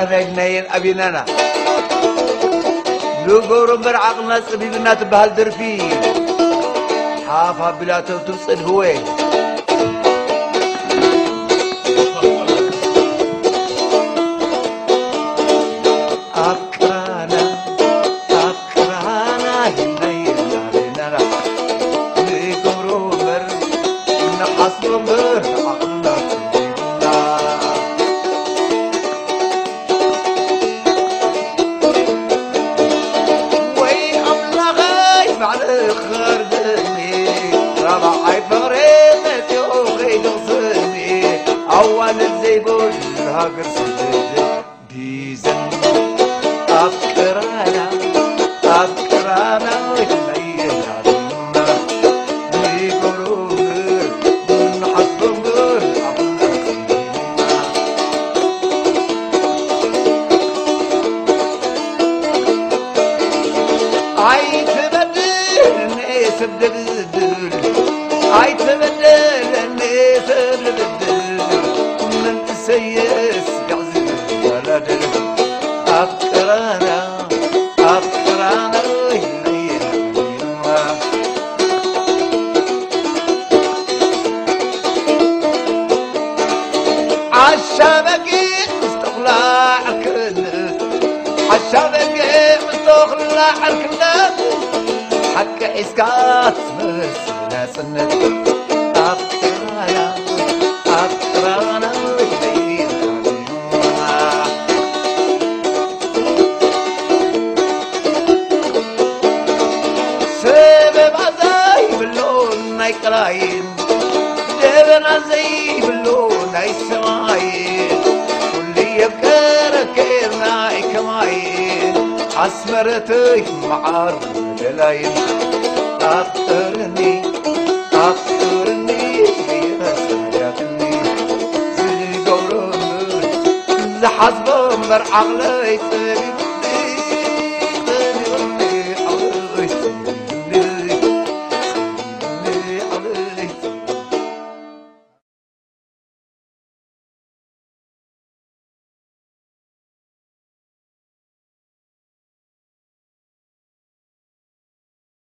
نايل أبينانا لقور برعقنا صبيبنا تبهال درفي حافها بلا توصل هوي هاجر سجد ديزن أفكرانا ويتميل علينا ليقولون نحصبون عاي تبدل الناس بدل عاي تبدل الناس بدل من سيس قعزم بلد أفكرانا وينيل عالشبكي مستغلع الكلب عالشبكي مستغلع الكلب حكا إسكات بس لا سنة أفكرانا كلاين دبنا زي بلون اي سماين كل يبكر كيرنا كماين عسمرتك معار دلاين اخطرني يا سياتني زي قولون زحزبهم برعقلي